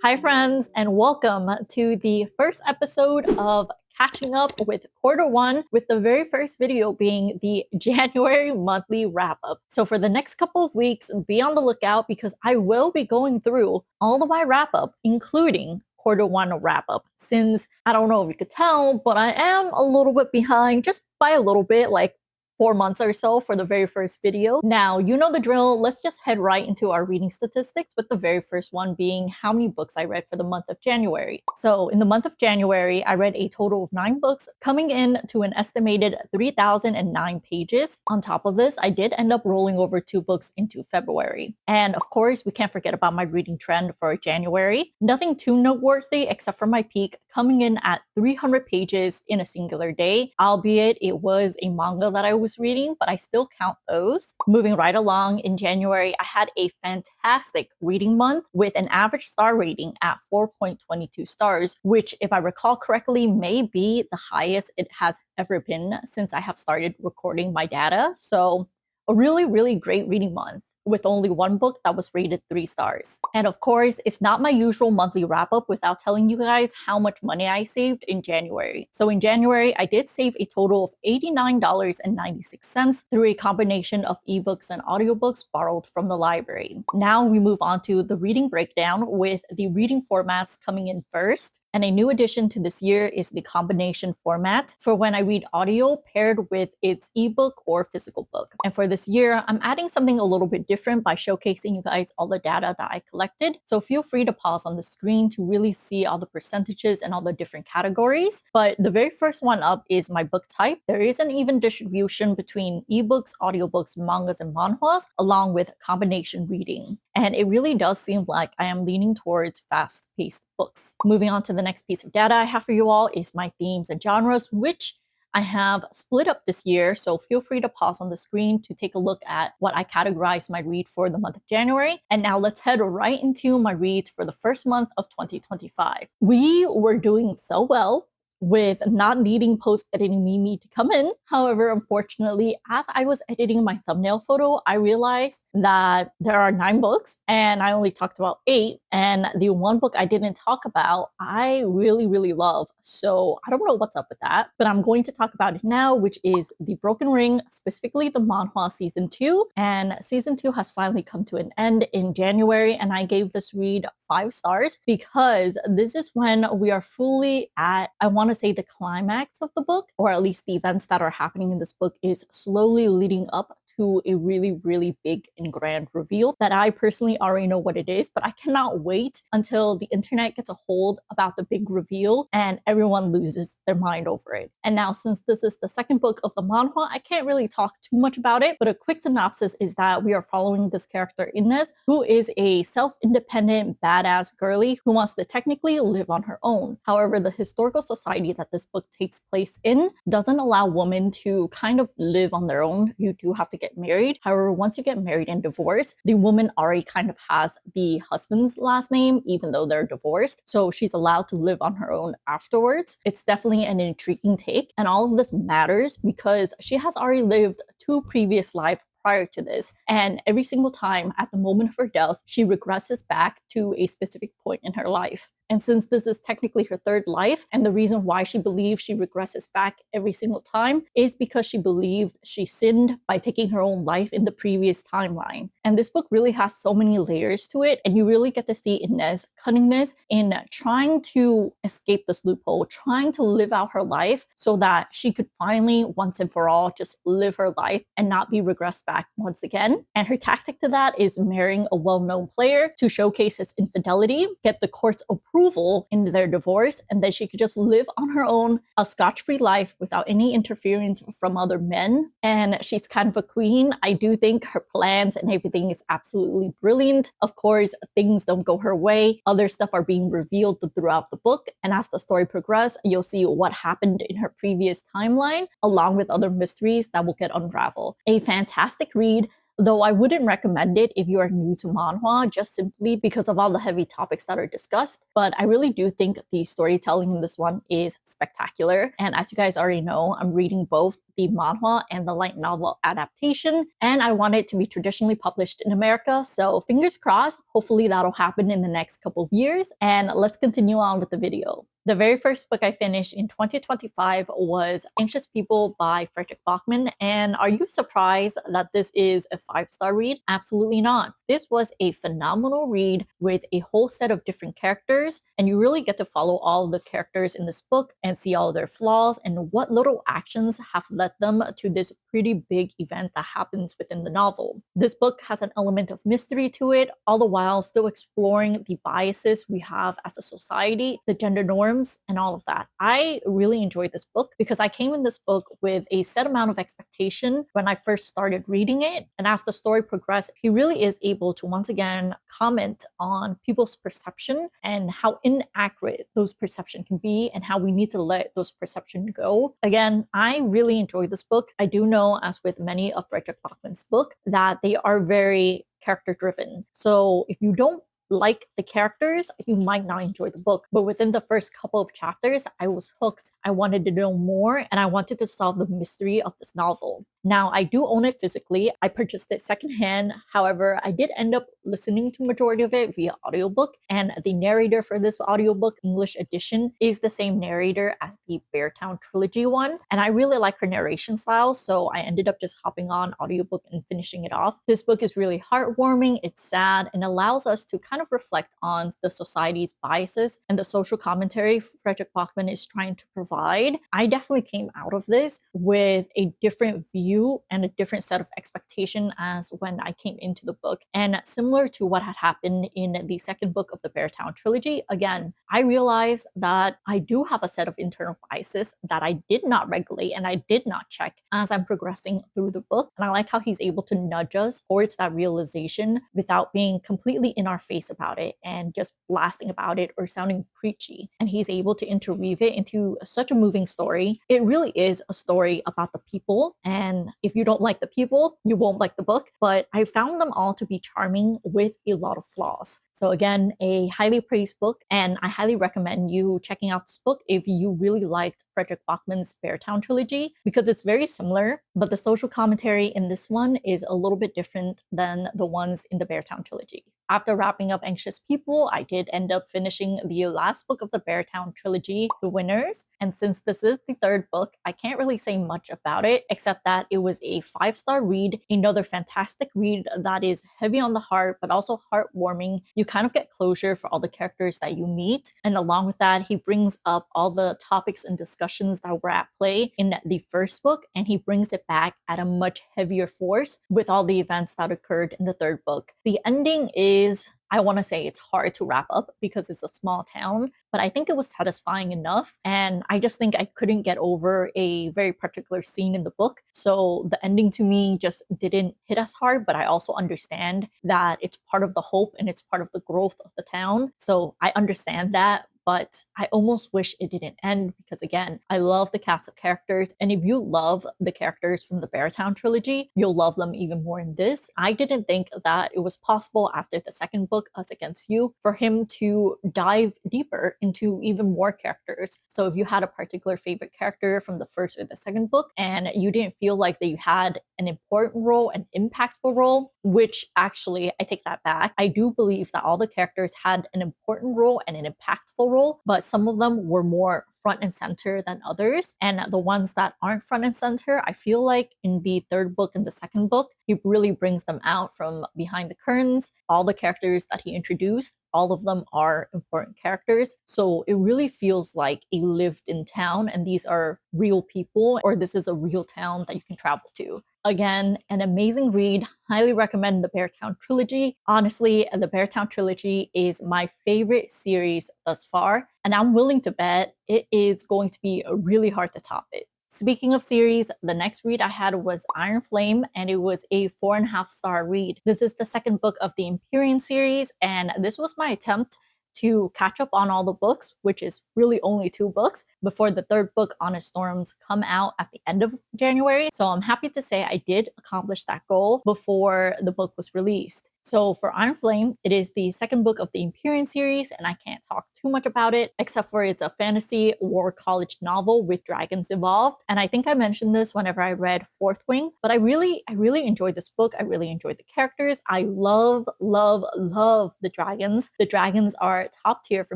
Hi, friends, and welcome to the first episode of catching up with quarter one, with the very first video being the January monthly wrap up. So, for the next couple of weeks, be on the lookout because I will be going through all of my wrap up, including quarter one wrap up. Since I don't know if you could tell, but I am a little bit behind, just by a little bit, like 4 months or so for the very first video. Now, you know the drill. Let's just head right into our reading statistics, with the very first one being how many books I read for the month of January. So in the month of January, I read a total of 9 books, coming in to an estimated 3,009 pages. On top of this, I did end up rolling over 2 books into February. And of course, we can't forget about my reading trend for January. Nothing too noteworthy except for my peak, coming in at 300 pages in a singular day, albeit it was a manga that I was reading, but I still count those. Moving right along, in January, I had a fantastic reading month with an average star rating at 4.22 stars, which, if I recall correctly, may be the highest it has ever been since I have started recording my data. So a really, really great reading month, with only 1 book that was rated 3 stars. And of course, it's not my usual monthly wrap up without telling you guys how much money I saved in January. So in January, I did save a total of $89.96 through a combination of ebooks and audiobooks borrowed from the library. Now we move on to the reading breakdown, with the reading formats coming in first. And a new addition to this year is the combination format for when I read audio paired with its ebook or physical book. And for this year, I'm adding something a little bit different by showcasing you guys all the data that I collected. So feel free to pause on the screen to really see all the percentages and all the different categories. But the very first one up is my book type. There is an even distribution between ebooks, audiobooks, mangas, and manhwas, along with combination reading. And it really does seem like I am leaning towards fast-paced books. Moving on to the next piece of data I have for you all is my themes and genres, which I have split up this year, so feel free to pause on the screen to take a look at what I categorized my read for the month of January. And now let's head right into my reads for the first month of 2025. We were doing so well with not needing post-editing Mimi to come in. However, unfortunately, as I was editing my thumbnail photo, I realized that there are 9 books and I only talked about 8. And the 1 book I didn't talk about, I really, really love. So I don't know what's up with that, but I'm going to talk about it now, which is The Broken Ring, specifically the manhwa season 2. And season 2 has finally come to an end in January, and I gave this read 5 stars because this is when we are fully at, I want to say, the climax of the book, or at least the events that are happening in this book is slowly leading up to a really, really big and grand reveal that I personally already know what it is, but I cannot wait until the internet gets a hold about the big reveal and everyone loses their mind over it. And now, since this is the second book of the manhwa, I can't really talk too much about it, but a quick synopsis is that we are following this character Ines, who is a self-independent, badass girly who wants to technically live on her own. However, the historical society that this book takes place in doesn't allow women to kind of live on their own. You do have to get married. However, once you get married and divorced, the woman already kind of has the husband's last name, even though they're divorced. So she's allowed to live on her own afterwards. It's definitely an intriguing take. And all of this matters because she has already lived 2 previous lives prior to this. And every single time at the moment of her death, she regresses back to a specific point in her life. And since this is technically her 3rd life, and the reason why she believes she regresses back every single time is because she believed she sinned by taking her own life in the previous timeline. And this book really has so many layers to it, and you really get to see Inez's cunningness in trying to escape this loophole, trying to live out her life so that she could finally, once and for all, just live her life and not be regressed back once again. And her tactic to that is marrying a well-known player to showcase his infidelity, get the court's approval in their divorce, and then she could just live on her own, a scotch-free life without any interference from other men. And she's kind of a queen. I do think her plans and everything is absolutely brilliant. Of course, things don't go her way. Other stuff are being revealed throughout the book. And as the story progresses, you'll see what happened in her previous timeline, along with other mysteries that will get unraveled. A fantastic read. though I wouldn't recommend it if you are new to manhwa, just simply because of all the heavy topics that are discussed. But I really do think the storytelling in this one is spectacular. And as you guys already know, I'm reading both the manhwa and the light novel adaptation, and I want it to be traditionally published in America. So fingers crossed, hopefully that'll happen in the next couple of years. And let's continue on with the video. The very first book I finished in 2025 was Anxious People by Fredrik Backman. And are you surprised that this is a 5-star read? Absolutely not. This was a phenomenal read with a whole set of different characters, and you really get to follow all the characters in this book and see all their flaws and what little actions have led them to this pretty big event that happens within the novel. This book has an element of mystery to it, all the while still exploring the biases we have as a society, the gender norms, and all of that. I really enjoyed this book because I came in this book with a set amount of expectation when I first started reading it, and as the story progressed, he really is able to once again comment on people's perception and how inaccurate those perceptions can be and how we need to let those perceptions go. Again, I really enjoyed this book. I do know, as with many of Fredrik Backman's book, that they are very character driven. So if you don't like the characters, you might not enjoy the book. But within the first couple of chapters, I was hooked. I wanted to know more, and I wanted to solve the mystery of this novel. Now, I do own it physically. I purchased it secondhand. However, I did end up listening to majority of it via audiobook, and the narrator for this audiobook, English edition, is the same narrator as the Beartown trilogy one. And I really like her narration style, so I ended up just hopping on audiobook and finishing it off. This book is really heartwarming, it's sad, and allows us to kind of reflect on the society's biases and the social commentary Fredrik Backman is trying to provide. I definitely came out of this with a different view and a different set of expectation as when I came into the book. And similar to what had happened in the second book of the Beartown trilogy, again, I realized that I do have a set of internal biases that I did not regulate and I did not check as I'm progressing through the book. And I like how he's able to nudge us towards that realization without being completely in our face about it and just blasting about it or sounding preachy. And he's able to interweave it into such a moving story. It really is a story about the people, and if you don't like the people, you won't like the book. But I found them all to be charming with a lot of flaws. So again, a highly praised book, and I highly recommend you checking out this book if you really liked Fredrik Backman's Beartown trilogy, because it's very similar, but the social commentary in this one is a little bit different than the ones in the Beartown trilogy. After wrapping up Anxious People, I did end up finishing the last book of the Beartown trilogy, The Winners. And since this is the third book, I can't really say much about it, except that it was a 5-star read, another fantastic read that is heavy on the heart, but also heartwarming. You kind of get closure for all the characters that you meet. And along with that, he brings up all the topics and discussions that were at play in the first book, and he brings it back at a much heavier force with all the events that occurred in the third book. The ending is, I want to say it's hard to wrap up because it's a small town, but I think it was satisfying enough. And I just think I couldn't get over a very particular scene in the book. So the ending to me just didn't hit as hard, but I also understand that it's part of the hope and it's part of the growth of the town. So I understand that. But I almost wish it didn't end because, again, I love the cast of characters. And if you love the characters from the Beartown trilogy, you'll love them even more in this. I didn't think that it was possible after the second book, Us Against You, for him to dive deeper into even more characters. So if you had a particular favorite character from the first or the second book and you didn't feel like that you had an important role, an impactful role, which actually, I take that back. I do believe that all the characters had an important role and an impactful role, but some of them were more front and center than others. And the ones that aren't front and center, I feel like in the third book and the second book, he really brings them out from behind the curtains. All the characters that he introduced, all of them are important characters. So it really feels like a lived in town, and these are real people, or this is a real town that you can travel to. Again, an amazing read. Highly recommend the Beartown trilogy. Honestly, the Beartown trilogy is my favorite series thus far, and I'm willing to bet it is going to be really hard to top it. Speaking of series, the next read I had was Iron Flame, and it was a 4.5-star read. This is the second book of the Empyrean series, and this was my attempt to catch up on all the books, which is really only 2 books, before the 3rd book, Honest Storms, come out at the end of January. So I'm happy to say I did accomplish that goal before the book was released. So for Iron Flame, it is the 2nd book of the Empyrean series, and I can't talk too much about it, except for it's a fantasy war college novel with dragons involved. And I think I mentioned this whenever I read Fourth Wing, but I really enjoyed this book. I really enjoyed the characters. I love the dragons. The dragons are top tier for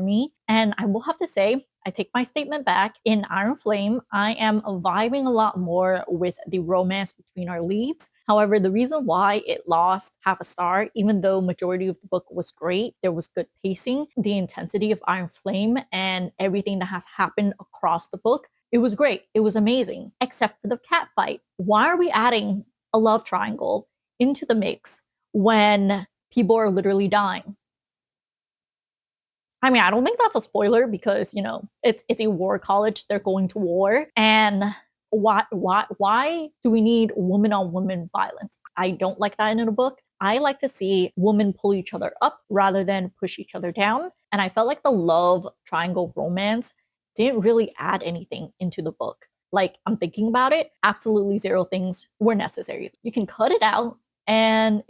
me. And I will have to say, I take my statement back. In Iron Flame, I am vibing a lot more with the romance between our leads. However, the reason why it lost half a star, even though majority of the book was great, there was good pacing, the intensity of Iron Flame, and everything that has happened across the book, it was great. It was amazing, except for the cat fight. Why are we adding a love triangle into the mix when people are literally dying? I mean, I don't think that's a spoiler because, you know, it's a war college. They're going to war. And why do we need woman on woman violence? I don't like that in a book. I like to see women pull each other up rather than push each other down. And I felt like the love triangle romance didn't really add anything into the book. Like, I'm thinking about it, absolutely 0 things were necessary. You can cut it out and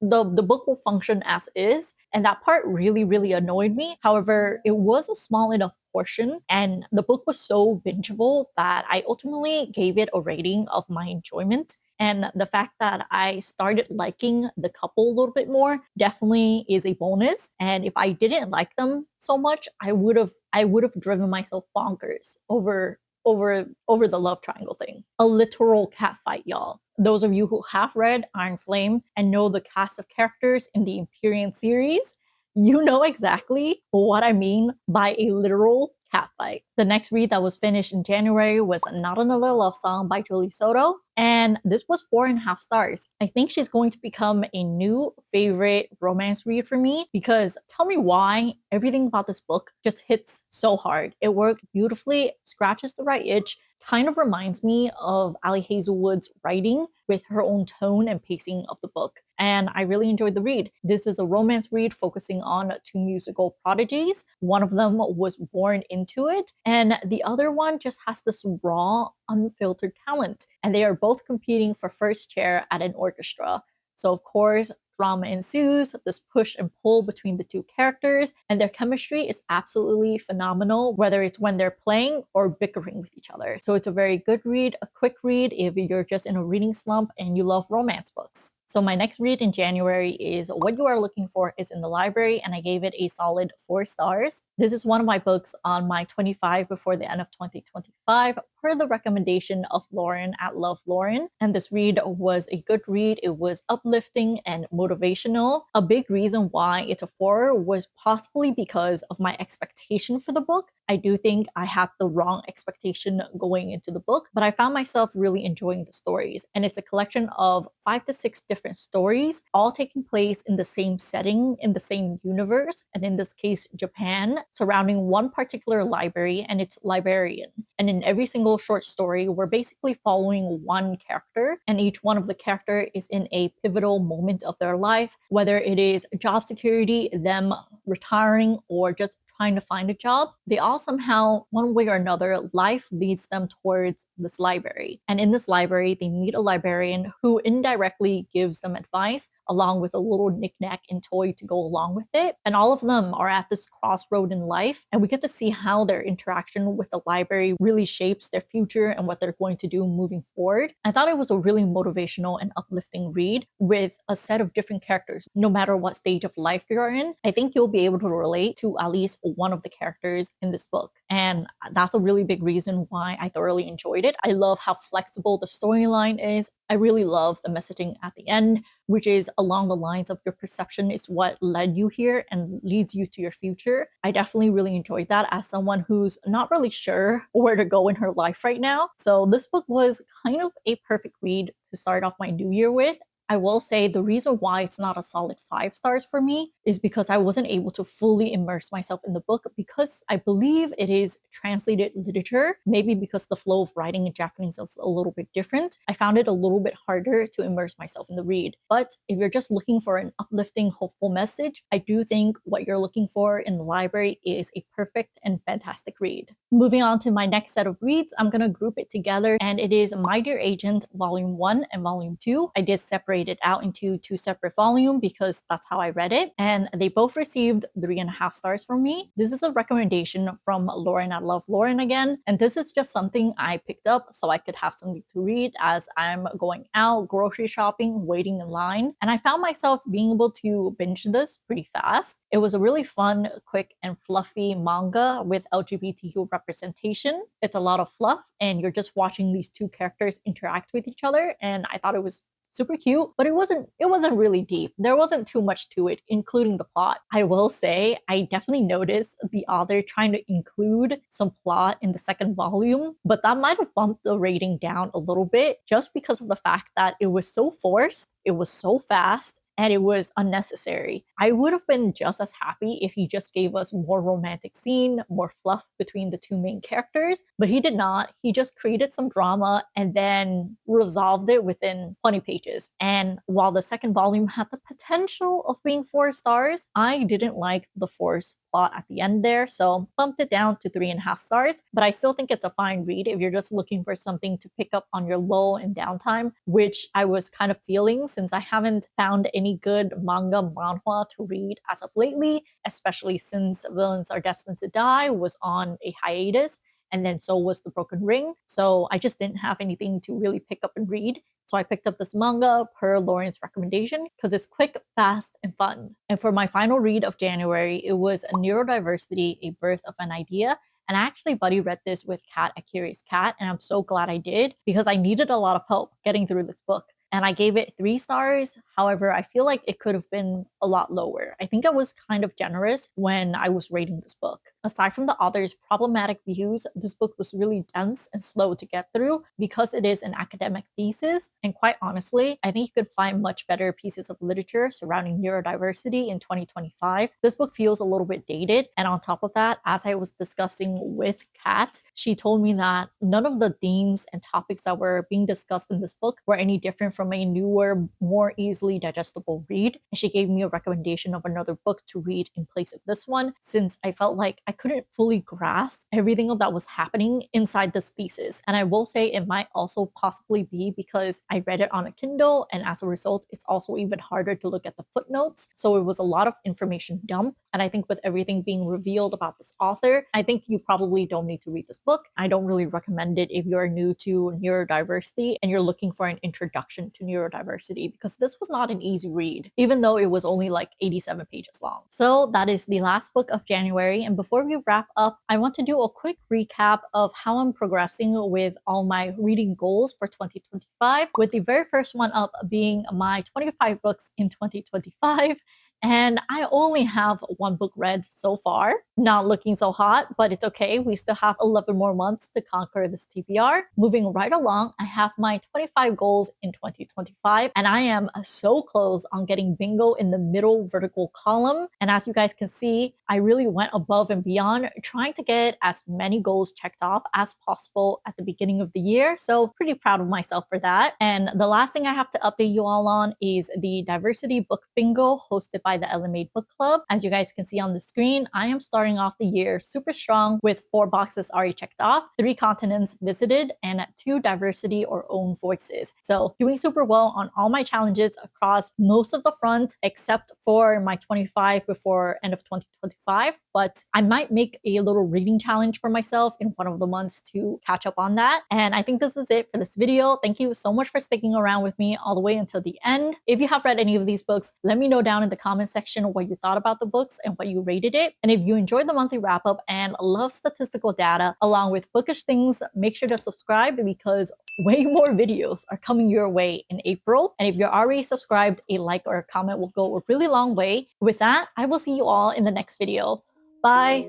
the book will function as is, and that part really annoyed me. However, it was a small enough portion and the book was so bingeable that I ultimately gave it a rating of my enjoyment. And the fact that I started liking the couple a little bit more definitely is a bonus. And if I didn't like them so much, I would have driven myself bonkers over the love triangle thing. A literal catfight, y'all. Those of you who have read Iron Flame and know the cast of characters in the Empyrean series, you know exactly what I mean by a literal catfight. The next read that was finished in January was Not Another Love Song by Julie Soto, and this was 4.5 stars. I think she's going to become a new favorite romance read for me because tell me why everything about this book just hits so hard. It worked beautifully, scratches the right itch, kind of reminds me of Ali Hazelwood's writing with her own tone and pacing of the book. And I really enjoyed the read. This is a romance read focusing on 2 musical prodigies. One of them was born into it, and the other one just has this raw, unfiltered talent. And they are both competing for first chair at an orchestra. So of course, drama ensues, this push and pull between the 2 characters, and their chemistry is absolutely phenomenal, whether it's when they're playing or bickering with each other. So it's a very good read, a quick read if you're just in a reading slump and you love romance books. So my next read in January is What You Are Looking For Is in the Library, and I gave it a solid 4 stars. This is one of my books on my 25 before the end of 2025, per the recommendation of Lauren at Love Lauren. And this read was a good read. It was uplifting and motivational. A big reason why it's a 4 was possibly because of my expectation for the book. I do think I had the wrong expectation going into the book, but I found myself really enjoying the stories. And it's a collection of 5 to 6 different stories, all taking place in the same setting, in the same universe, and in this case, Japan, surrounding one particular library and its librarian. And in every single short story, we're basically following one character, and each one of the character is in a pivotal moment of their life, whether it is job security, them retiring, or just trying to find a job. They all somehow, one way or another, life leads them towards this library. And in this library, they meet a librarian who indirectly gives them advice, along with a little knickknack and toy to go along with it. And all of them are at this crossroad in life, and we get to see how their interaction with the library really shapes their future and what they're going to do moving forward. I thought it was a really motivational and uplifting read with a set of different characters. No matter what stage of life you're in, I think you'll be able to relate to at least one of the characters in this book. And that's a really big reason why I thoroughly enjoyed it. I love how flexible the storyline is. I really love the messaging at the end, which is along the lines of your perception is what led you here and leads you to your future. I definitely really enjoyed that as someone who's not really sure where to go in her life right now. So this book was kind of a perfect read to start off my new year with. I will say the reason why it's not a solid 5 stars for me is because I wasn't able to fully immerse myself in the book because I believe it is translated literature. Maybe because the flow of writing in Japanese is a little bit different. I found it a little bit harder to immerse myself in the read. But if you're just looking for an uplifting, hopeful message, I do think what you're looking for in the library is a perfect and fantastic read. Moving on to my next set of reads, I'm going to group it together, and it is My Dear Agent Volume 1 and Volume 2. I did separate it out into 2 separate volumes because that's how I read it, and they both received 3.5 stars from me. This is a recommendation from Lauren at Love Lauren again, and this is just something I picked up so I could have something to read as I'm going out, grocery shopping, waiting in line, and I found myself being able to binge this pretty fast. It was a really fun, quick, and fluffy manga with LGBTQ representation. It's a lot of fluff, and you're just watching these two characters interact with each other, and I thought it was super cute, but it wasn't really deep. There wasn't too much to it, including the plot. I will say I definitely noticed the author trying to include some plot in the second volume, but that might have bumped the rating down a little bit just because of the fact that it was so forced, it was so fast, and it was unnecessary. I would have been just as happy if he just gave us more romantic scene, more fluff between the two main characters, but he did not. He just created some drama and then resolved it within 20 pages. And while the second volume had the potential of being 4 stars, I didn't like the forced plot at the end there, so bumped it down to 3.5 stars. But I still think it's a fine read if you're just looking for something to pick up on your lull and downtime, which I was kind of feeling since I haven't found any good manga manhwa to read as of lately, especially since Villains Are Destined to Die was on a hiatus, and then so was The Broken Ring. So I just didn't have anything to really pick up and read. So I picked up this manga per Lauren's recommendation because it's quick, fast, and fun. And for my final read of January, it was Neurodiversity, A Birth of an Idea. And I actually buddy read this with Kat at Curious Cat, and I'm so glad I did because I needed a lot of help getting through this book. And I gave it 3 stars. However, I feel like it could have been a lot lower. I think I was kind of generous when I was rating this book. Aside from the author's problematic views, this book was really dense and slow to get through because it is an academic thesis. And quite honestly, I think you could find much better pieces of literature surrounding neurodiversity in 2025. This book feels a little bit dated. And on top of that, as I was discussing with Kat, she told me that none of the themes and topics that were being discussed in this book were any different from a newer, more easily digestible read. And she gave me a recommendation of another book to read in place of this one, since I felt like I couldn't fully grasp everything that was happening inside this thesis. And I will say it might also possibly be because I read it on a Kindle, and as a result, it's also even harder to look at the footnotes. So it was a lot of information dump. And I think with everything being revealed about this author, I think you probably don't need to read this book. I don't really recommend it if you're new to neurodiversity and you're looking for an introduction to neurodiversity, because this was not an easy read, even though it was only like 87 pages long. So that is the last book of January. And before we wrap up, I want to do a quick recap of how I'm progressing with all my reading goals for 2025, with the very first one up being my 25 books in 2025. And I only have 1 book read so far. Not looking so hot, but it's okay. We still have 11 more months to conquer this TBR. Moving right along, I have my 25 goals in 2025, and I am so close on getting bingo in the middle vertical column. And as you guys can see, I really went above and beyond trying to get as many goals checked off as possible at the beginning of the year. So pretty proud of myself for that. And the last thing I have to update you all on is the diversity book bingo hosted by the LMA Book Club. As you guys can see on the screen, I am starting off the year super strong with 4 boxes already checked off, 3 continents visited, and 2 diversity or own voices. So doing super well on all my challenges across most of the front, except for my 25 before end of 2025. But I might make a little reading challenge for myself in one of the months to catch up on that. And I think this is it for this video. Thank you so much for sticking around with me all the way until the end. If you have read any of these books, let me know down in the comment section what you thought about the books and what you rated it. And if you enjoyed the monthly wrap up and love statistical data along with bookish things, make sure to subscribe because way more videos are coming your way in April. And if you're already subscribed, a like or a comment will go a really long way. With that, I will see you all in the next video. Bye!